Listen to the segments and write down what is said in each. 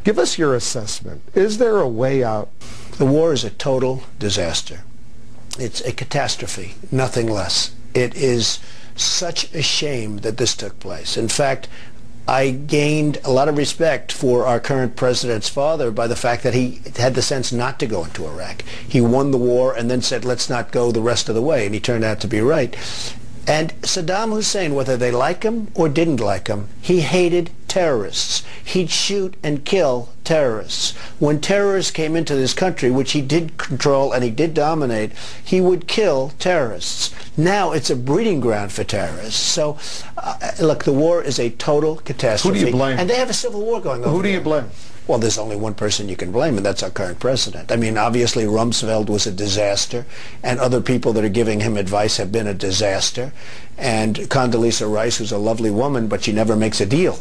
Give us your assessment. Is there a way out? The war is a total disaster. It's a catastrophe, nothing less. It is such a shame that this took place. In fact, I gained a lot of respect for our current president's father by the fact that he had the sense not to go into Iraq. He won the war and then said, let's not go the rest of the way, and he turned out to be right. And Saddam Hussein, whether they like him or didn't like him, he hated terrorists. He'd shoot and kill terrorists. When terrorists came into this country, which he did control and he did dominate, he would kill terrorists. Now it's a breeding ground for terrorists. So, look, the war is a total catastrophe. Who do you blame? And they have a civil war going on. Who do you blame? Well, there's only one person you can blame, and that's our current president. I mean, obviously, Rumsfeld was a disaster, and other people that are giving him advice have been a disaster. And Condoleezza Rice, who's a lovely woman, but she never makes a deal.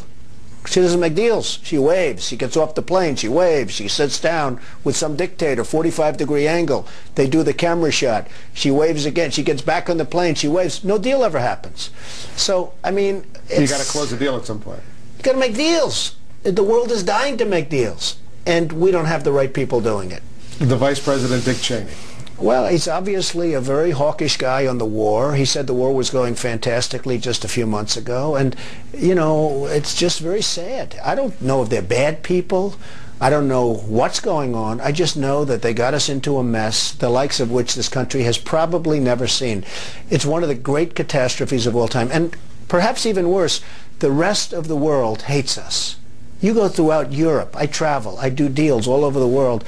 She doesn't make deals. She waves. She gets off the plane. She waves. She sits down with some dictator, 45-degree angle. They do the camera shot. She waves again. She gets back on the plane. She waves. No deal ever happens. So, I mean, You got to close the deal at some point. You got to make deals. The world is dying to make deals, and we don't have the right people doing it. The Vice President, Dick Cheney. Well, he's obviously a very hawkish guy on the war. He said the war was going fantastically just a few months ago, and, you know, it's just very sad. I don't know if they're bad people. I don't know what's going on. I just know that they got us into a mess, the likes of which this country has probably never seen. It's one of the great catastrophes of all time, and perhaps even worse, the rest of the world hates us. You go throughout Europe. I travel. I do deals all over the world.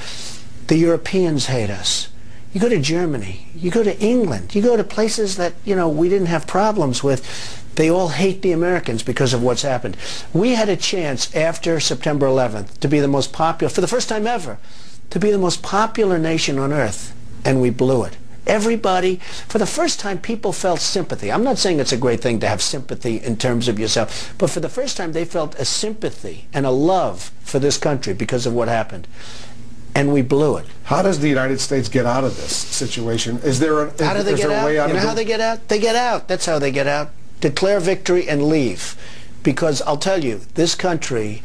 The Europeans hate us. You go to Germany. You go to England. You go to places that, you know, we didn't have problems with. They all hate the Americans because of what's happened. We had a chance after September 11th to be the most popular, for the first time ever, to be the most popular nation on earth, and we blew it. Everybody, for the first time, people felt sympathy. I'm not saying it's a great thing to have sympathy in terms of yourself, but for the first time they felt a sympathy and a love for this country because of what happened. And we blew it. How does the United States get out of this situation? Is there a, how do they get out? Way out? You know how they get out? They get out. That's how they get out. Declare victory and leave. Because I'll tell you, this country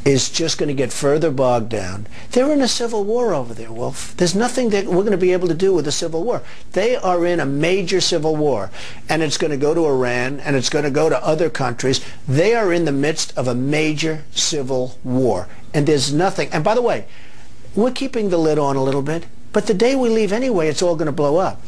is just going to get further bogged down. They're in a civil war over there, Wolf. There's nothing that we're going to be able to do with a civil war. They are in a major civil war, and it's going to go to Iran, and it's going to go to other countries. They are in the midst of a major civil war, and there's nothing. And by the way, we're keeping the lid on a little bit, but the day we leave anyway, it's all going to blow up.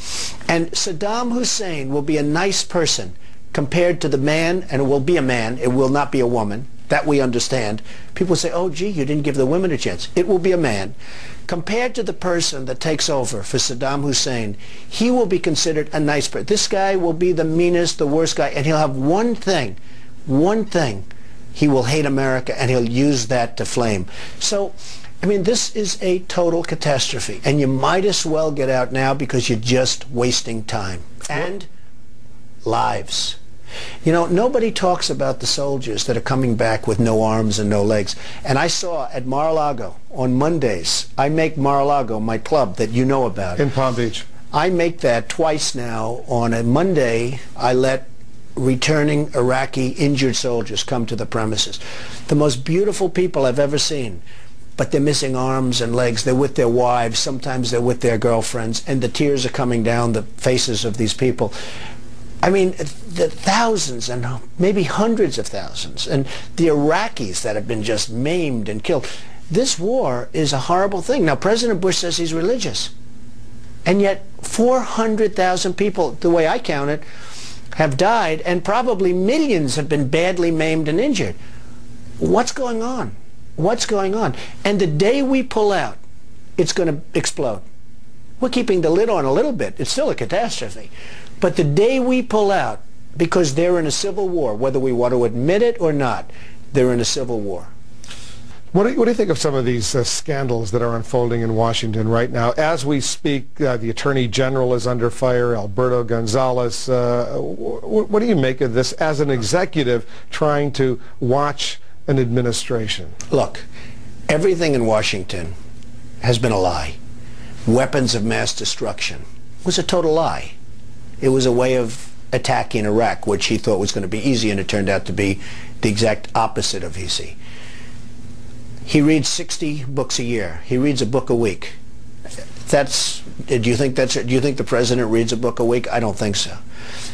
And Saddam Hussein will be a nice person compared to the man, and it will be a man, it will not be a woman. That we understand. People say, oh, gee, you didn't give the women a chance. It will be a man. Compared to the person that takes over for Saddam Hussein, he will be considered a nice person. This guy will be the meanest, the worst guy, and he'll have one thing. He will hate America, and he'll use that to flame. So, I mean, this is a total catastrophe, and you might as well get out now because you're just wasting time. And lives. You know, nobody talks about the soldiers that are coming back with no arms and no legs. And I saw at Mar-a-Lago on Mondays, I make Mar-a-Lago my club that you know about. In Palm Beach. I make that twice now. On a Monday, I let returning Iraqi injured soldiers come to the premises. The most beautiful people I've ever seen. But they're missing arms and legs. They're with their wives. Sometimes they're with their girlfriends. And the tears are coming down the faces of these people. I mean, the thousands and maybe hundreds of thousands, and the Iraqis that have been just maimed and killed. This war is a horrible thing. Now, President Bush says he's religious, and yet 400,000 people, the way I count it, have died, and probably millions have been badly maimed and injured. What's going on? What's going on? And the day we pull out, it's going to explode. We're keeping the lid on a little bit. It's still a catastrophe. But the day we pull out, because they're in a civil war, whether we want to admit it or not, they're in a civil war. What do you think of some of these scandals that are unfolding in Washington right now? As we speak, the Attorney General is under fire, Alberto Gonzales. What do you make of this as an executive trying to watch an administration? Look, everything in Washington has been a lie. Weapons of mass destruction was a total lie. It was a way of attacking Iraq, which he thought was going to be easy, and it turned out to be the exact opposite of easy. He reads 60 books a year. He reads a book a week. Do you think the president reads a book a week? I don't think so.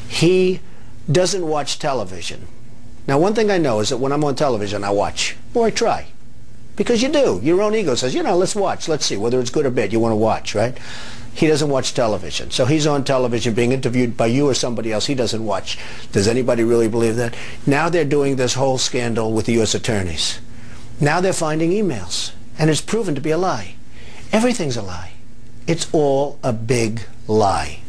He doesn't watch television. Now, one thing I know is that when I'm on television, I watch, or I try. Because you do. Your own ego says, let's watch. Let's see whether it's good or bad. You want to watch, right? He doesn't watch television. So he's on television being interviewed by you or somebody else. He doesn't watch. Does anybody really believe that? Now they're doing this whole scandal with the U.S. attorneys. Now they're finding emails. And it's proven to be a lie. Everything's a lie. It's all a big lie.